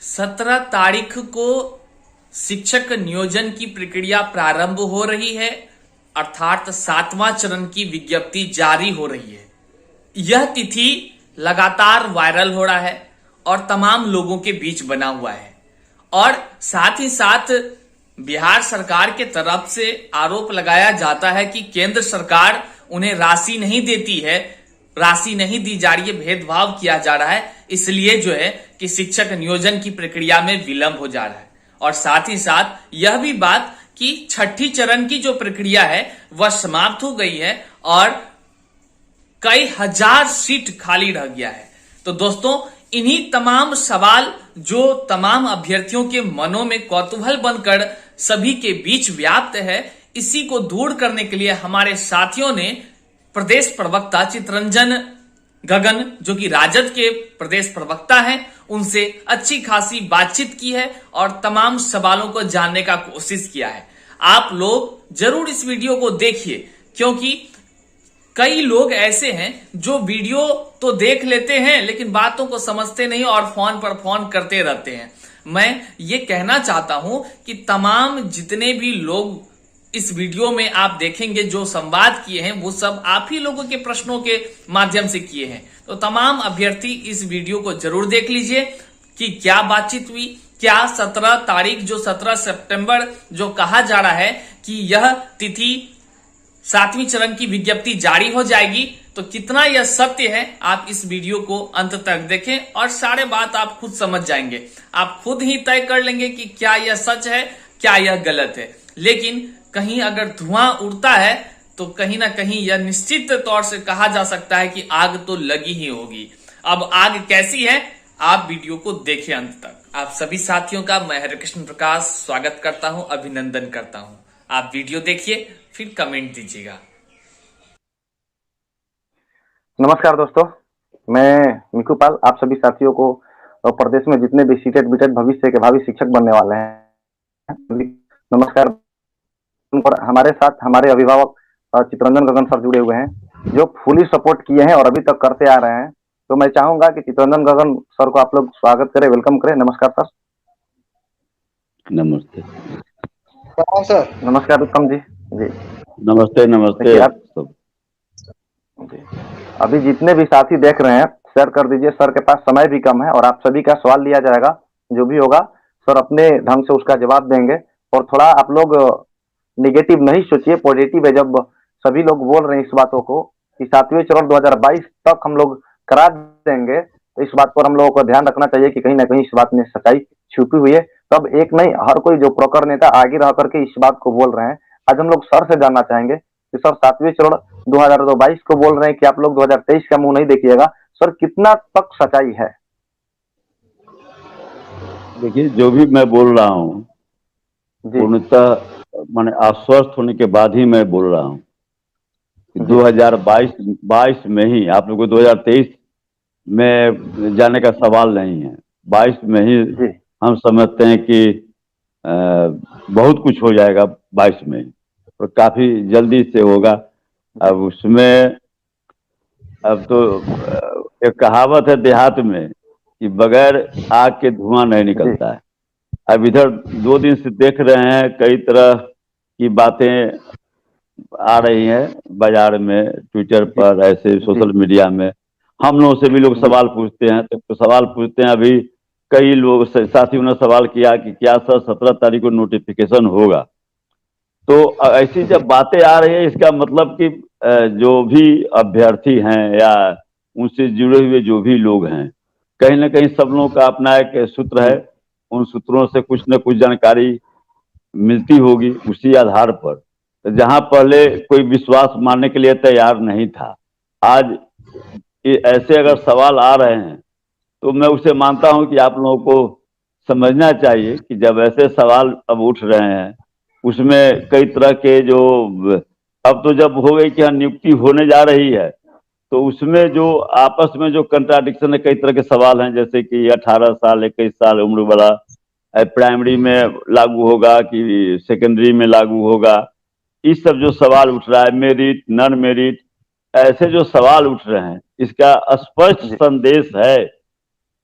17 तारीख को शिक्षक नियोजन की प्रक्रिया प्रारंभ हो रही है, अर्थात 7वां चरण की विज्ञप्ति जारी हो रही है। यह तिथि लगातार वायरल हो रहा है और तमाम लोगों के बीच बना हुआ है और साथ ही साथ बिहार सरकार के तरफ से आरोप लगाया जाता है कि केंद्र सरकार उन्हें राशि नहीं देती है, राशि नहीं दी जा रही है, भेदभाव किया जा रहा है, इसलिए जो है कि शिक्षक नियोजन की प्रक्रिया में विलंब हो जा रहा है। और साथ ही साथ यह भी बात कि छठी चरण की जो प्रक्रिया है वह समाप्त हो गई है और कई हजार सीट खाली रह गया है। तो दोस्तों, इन्हीं तमाम सवाल जो तमाम अभ्यर्थियों के मनों में कौतूहल बनकर सभी के बीच व्याप्त है, इसी को दूर करने के लिए हमारे साथियों ने प्रदेश प्रवक्ता चितरंजन गगन, जो कि राजद के प्रदेश प्रवक्ता हैं, उनसे अच्छी खासी बातचीत की है और तमाम सवालों को जानने का कोशिश किया है। आप लोग जरूर इस वीडियो को देखिए, क्योंकि कई लोग ऐसे हैं जो वीडियो तो देख लेते हैं लेकिन बातों को समझते नहीं और फोन पर फोन करते रहते हैं। मैं ये कहना चाहता हूं कि तमाम जितने भी लोग इस वीडियो में आप देखेंगे जो संवाद किए हैं वो सब आप ही लोगों के प्रश्नों के माध्यम से किए हैं। तो तमाम अभ्यर्थी इस वीडियो को जरूर देख लीजिए कि क्या बातचीत हुई, क्या 17 तारीख जो 17 सितंबर जो कहा जा रहा है कि यह तिथि 7वीं चरण की विज्ञप्ति जारी हो जाएगी, तो कितना यह सत्य है आप इस वीडियो को अंत तक देखें और सारे बात आप खुद समझ जाएंगे। आप खुद ही तय कर लेंगे कि क्या यह सच है, क्या यह गलत है। लेकिन कहीं अगर धुआं उड़ता है तो कहीं ना कहीं यह निश्चित तौर से कहा जा सकता है कि आग तो लगी ही होगी। अब आग कैसी है, आप वीडियो को देखें अंत तक। आप सभी साथियों का मैं हरिकृष्ण प्रकाश स्वागत करता हूं, अभिनंदन करता हूं। आप वीडियो देखिए, फिर कमेंट दीजिएगा। नमस्कार दोस्तों, मैं मिकू पाल आप सभी साथियों को प्रदेश में जितने भी सीटेड बीटेड भविष्य के भावी शिक्षक बनने वाले हैं नमस्कार। और हमारे साथ हमारे अभिभावक चितरंजन गगन सर जुड़े हुए हैं जो फुली सपोर्ट किए हैं और अभी तक करते आ रहे हैं। तो मैं चाहूंगा कि चितरंजन गगन सर को आप लोग स्वागत करें, वेलकम करें। नमस्कार सर। नमस्ते सर। नमस्कार उत्तम जी। जी नमस्ते। नमस्ते आप अभी जितने भी साथी देख रहे हैं शेयर कर दीजिए। सर के पास समय भी कम है और आप सभी का सवाल लिया जाएगा, जो भी होगा सर अपने ढंग से उसका जवाब देंगे। और थोड़ा आप लोग निगेटिव नहीं सोचिए, पॉजिटिव है। जब सभी लोग बोल रहे हैं इस बातों को कि 7वें चरण 2022 तक हम लोग करा देंगे, तो इस बात पर हम लोगों को ध्यान रखना चाहिए कि कहीं ना कहीं इस बात में सच्चाई छुपी हुई है। तब एक नहीं, हर कोई जो प्रखर नेता आगे रह करके इस बात को बोल रहे हैं। आज हम लोग सर से जानना चाहेंगे कि सर 7वें चरण 2022 को बोल रहे हैं कि आप लोग 2023 का मुंह नहीं देखिएगा, सर कितना तक सच्चाई है? देखिए, जो भी मैं बोल रहा हूँ पूर्णतः माने आश्वस्त होने के बाद ही मैं बोल रहा हूँ। 2022 में ही आप लोगों को 2023 में जाने का सवाल नहीं है। 22 में ही हम समझते हैं कि बहुत कुछ हो जाएगा 22 में ही, और काफी जल्दी से होगा। अब उसमें अब तो एक कहावत है देहात में कि बगैर आग के धुआं नहीं निकलता है। अब इधर 2 दिन से देख रहे हैं कई तरह की बातें आ रही हैं बाजार में, ट्विटर पर, ऐसे सोशल मीडिया में। हम लोगों से भी लोग सवाल पूछते हैं, तो सवाल पूछते हैं। अभी कई लोग साथियों ने सवाल किया कि क्या सर 17 तारीख को नोटिफिकेशन होगा। तो ऐसी जब बातें आ रही है, इसका मतलब कि जो भी अभ्यर्थी हैं या उनसे जुड़े हुए जो भी लोग हैं, कहीं ना कहीं सब लोगों का अपना एक सूत्र है। उन सूत्रों से कुछ न कुछ जानकारी मिलती होगी। उसी आधार पर जहां पहले कोई विश्वास मानने के लिए तैयार नहीं था, आज ऐसे अगर सवाल आ रहे हैं तो मैं उसे मानता हूं कि आप लोगों को समझना चाहिए कि जब ऐसे सवाल अब उठ रहे हैं, उसमें कई तरह के जो अब तो जब हो गई कि नियुक्ति होने जा रही है, तो उसमें जो आपस में जो कंट्राडिक्शन है, कई तरह के सवाल हैं, जैसे कि 18 साल 21 साल उम्र वाला प्राइमरी में लागू होगा कि सेकेंडरी में लागू होगा, इस सब जो सवाल उठ रहा है, मेरिट नॉन मेरिट, ऐसे जो सवाल उठ रहे हैं, इसका स्पष्ट संदेश है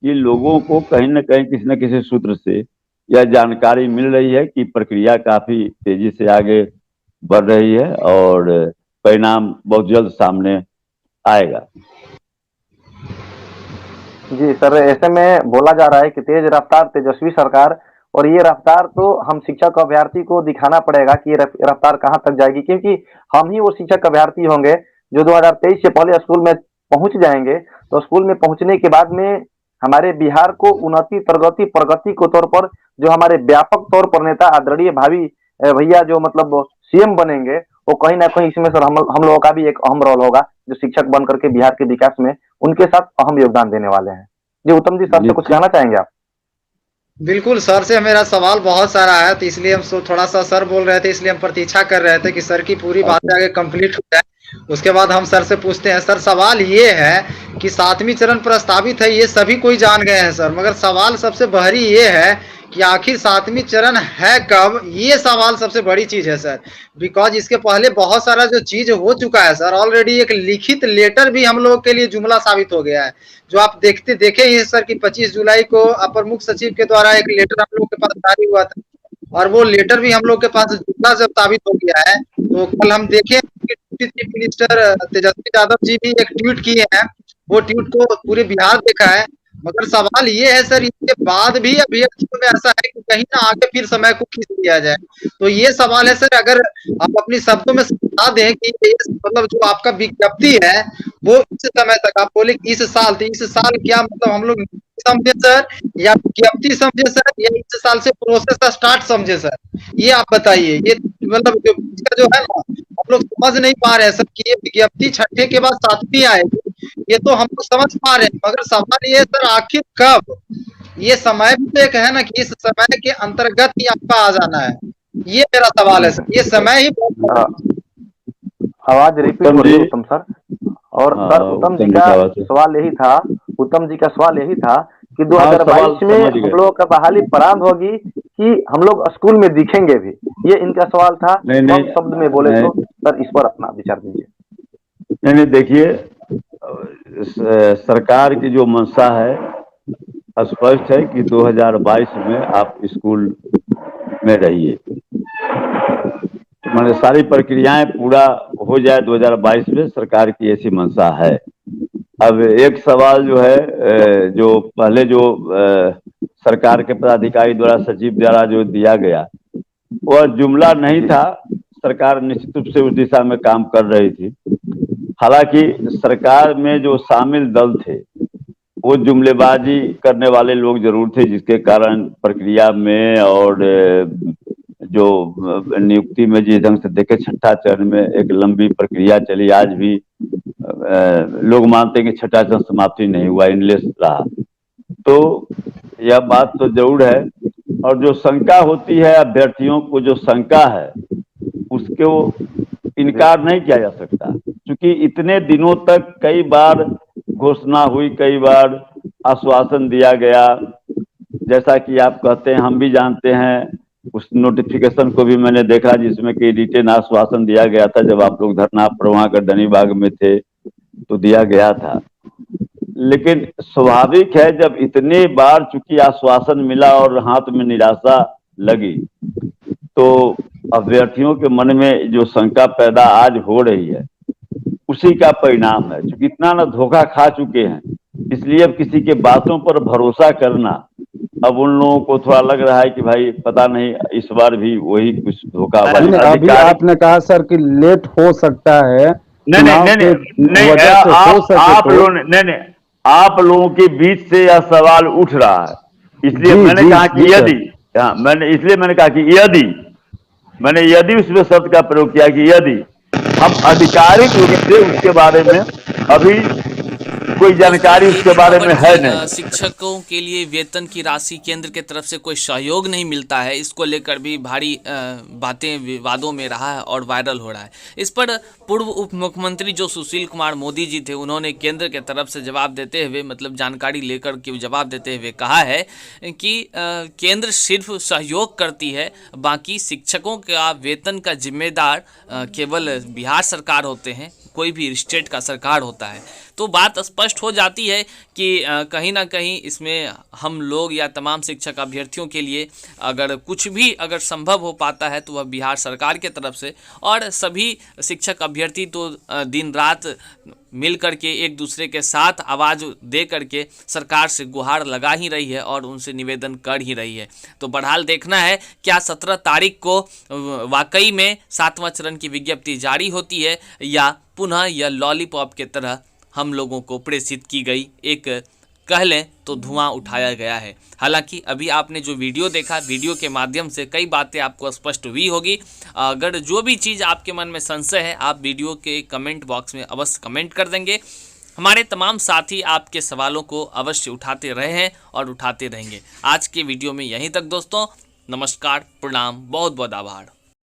कि लोगों को कहीं न कहीं किसी न किसी सूत्र से यह जानकारी मिल रही है कि प्रक्रिया काफी तेजी से आगे बढ़ रही है और परिणाम बहुत जल्द सामने आएगा। जी सर, ऐसे में बोला जा रहा है कि तेज रफ्तार तेजस्वी सरकार, और ये रफ्तार तो हम शिक्षक अभ्यर्थी को दिखाना पड़ेगा कि ये रफ्तार कहाँ तक जाएगी, क्योंकि हम ही वो शिक्षक अभ्यर्थी होंगे जो 2023 से पहले स्कूल में पहुंच जाएंगे। तो स्कूल में पहुंचने के बाद में हमारे बिहार को उन्नति प्रगति प्रगति के तौर पर जो हमारे व्यापक तौर पर नेता आदरणीय भावी भैया जो मतलब सीएम बनेंगे, वो कहीं ना कहीं इसमें सर हम लोगों का भी एक अहम रोल होगा, जो शिक्षक बन करके बिहार के विकास में उनके साथ अहम योगदान देने वाले हैं। जी उत्तम जी, सर से कुछ कहना चाहेंगे आप? बिल्कुल, सर से मेरा सवाल बहुत सारा है, तो इसलिए हम थोड़ा सा सर बोल रहे थे, इसलिए हम प्रतीक्षा कर रहे थे कि सर की पूरी बातें आगे कंप्लीट हो जाए, उसके बाद हम सर से पूछते हैं। सर सवाल ये है कि 7वीं चरण प्रस्तावित है, ये सभी कोई जान गए हैं सर, मगर सवाल सबसे बहरी ये है कि आखिर 7वीं चरण है कब, ये सवाल सबसे बड़ी चीज है सर। बिकॉज इसके पहले बहुत सारा जो चीज हो चुका है सर, ऑलरेडी एक लिखित लेटर भी हम लोग के लिए जुमला साबित हो गया है, जो आप देखे ही सर कि 25 जुलाई को अपर मुख्य सचिव के द्वारा एक लेटर हम लोग के पास जारी हुआ था, और वो लेटर भी हम लोग के पास जुमला जब साबित हो गया है, तो कल हम देखे कि चीफ मिनिस्टर तेजस्वी यादव जी भी एक ट्वीट किए हैं, वो ट्वीट को पूरे बिहार देखा है। मगर सवाल ये है सर, इसके बाद भी अभ्यर्थियों में ऐसा है कि कहीं ना आगे फिर समय को खींच दिया जाए। तो ये सवाल है सर, अगर आप अपनी शब्दों में समझा दें कि मतलब जो आपका विज्ञप्ति है वो इस समय तक, आप बोले इस साल, तो इस साल क्या मतलब हम लोग समझे सर, या विज्ञप्ति समझे सर, या इस साल से प्रोसेस का स्टार्ट समझे सर, ये आप बताइए। ये मतलब जो है ना, हम लोग समझ नहीं पा रहे हैं सर कि ये विज्ञप्ति 6ठे के बाद 7वीं आएगी, ये तो हम लोग समझ पा रहे हैं, मगर सवाल ये सर आखिर कब, ये समय भी तो एक है ना कि इस समय के अंतर्गत ही आपका आ जाना है, ये मेरा सवाल है सर, ये समय ही आवाज रिपीट हो रही है उत्तम सर। और सर उत्तम जी का सवाल यही था, उत्तम जी का सवाल यही था कि 2022 में हम लोगों का बहाली प्रारंभ होगी कि हम लोग स्कूल में दिखेंगे भी, ये इनका सवाल था। कम शब्द में बोले तो सर इस पर अपना विचार दीजिए। नहीं देखिए, सरकार की जो मंशा है स्पष्ट है कि 2022 में आप स्कूल में रहिए, मैंने सारी प्रक्रियाएं पूरा हो जाए 2022 में, सरकार की ऐसी मंशा है। अब एक सवाल जो है, जो पहले जो सरकार के पदाधिकारी द्वारा सचिव द्वारा जो दिया गया वह जुमला नहीं था, सरकार निश्चित रूप से उस दिशा में काम कर रही थी। हालांकि सरकार में जो शामिल दल थे वो जुमलेबाजी करने वाले लोग जरूर थे, जिसके कारण प्रक्रिया में और जो नियुक्ति में जिस ढंग से देखे 6ठा चरण में एक लंबी प्रक्रिया चली, आज भी लोग मानते हैं कि 6ठा चरण समाप्ति नहीं हुआ, इनलेस रहा। तो यह बात तो जरूर है, और जो शंका होती है अभ्यर्थियों को, जो शंका है उसको इनकार नहीं किया जा सकता, क्योंकि इतने दिनों तक कई बार घोषणा हुई, कई बार आश्वासन दिया गया, जैसा कि आप कहते हैं हम भी जानते हैं। उस नोटिफिकेशन को भी मैंने देखा जिसमें कि रिटेन आश्वासन दिया गया था, जब आप लोग धरना प्रवाह गर्दनी बाग में थे तो दिया गया था। लेकिन स्वाभाविक है जब इतने बार चूंकि आश्वासन मिला और हाथ में निराशा लगी, तो अभ्यर्थियों के मन में जो शंका पैदा आज हो रही है उसी का परिणाम है। क्योंकि इतना ना धोखा खा चुके हैं, इसलिए अब किसी के बातों पर भरोसा करना, अब उन लोगों को थोड़ा लग रहा है कि भाई पता नहीं इस बार भी वही कुछ धोखा। अभी आपने कहा सर कि लेट हो सकता है, नहीं, आप लोगों के बीच से यह सवाल उठ रहा है, इसलिए मैंने कहा कि यदि, मैंने कहा कि यदि उसमें शब्द का प्रयोग किया कि यदि हम आधिकारिक रूप से उसके बारे में अभी कोई जानकारी उसके बारे में है नहीं। शिक्षकों के लिए वेतन की राशि केंद्र की तरफ से कोई सहयोग नहीं मिलता है, इसको लेकर भी भारी बातें विवादों में रहा है और वायरल हो रहा है। इस पर पूर्व उप मुख्यमंत्री जो सुशील कुमार मोदी जी थे, उन्होंने केंद्र के तरफ से जवाब देते हुए, मतलब जानकारी लेकर के जवाब देते हुए कहा है कि केंद्र सिर्फ सहयोग करती है, बाकी शिक्षकों का वेतन का जिम्मेदार केवल बिहार सरकार होते हैं, कोई भी स्टेट का सरकार होता है। तो बात स्पष्ट हो जाती है कि कहीं ना कहीं इसमें हम लोग या तमाम शिक्षक अभ्यर्थियों के लिए अगर कुछ भी अगर संभव हो पाता है तो वह बिहार सरकार के तरफ से, और सभी शिक्षक अभ्यर्थी तो दिन रात मिल करके एक दूसरे के साथ आवाज़ दे करके सरकार से गुहार लगा ही रही है और उनसे निवेदन कर ही रही है। तो बहरहाल देखना है क्या 17 तारीख को वाकई में 7वां चरण की विज्ञप्ति जारी होती है या पुनः यह लॉलीपॉप के तरह हम लोगों को प्रेषित की गई एक कह लें तो धुआं उठाया गया है। हालांकि अभी आपने जो वीडियो देखा, वीडियो के माध्यम से कई बातें आपको स्पष्ट हुई होगी। अगर जो भी चीज़ आपके मन में संशय है आप वीडियो के कमेंट बॉक्स में अवश्य कमेंट कर देंगे। हमारे तमाम साथी आपके सवालों को अवश्य उठाते रहे हैं और उठाते रहेंगे। आज के वीडियो में यहीं तक दोस्तों, नमस्कार, प्रणाम, बहुत बहुत आभार।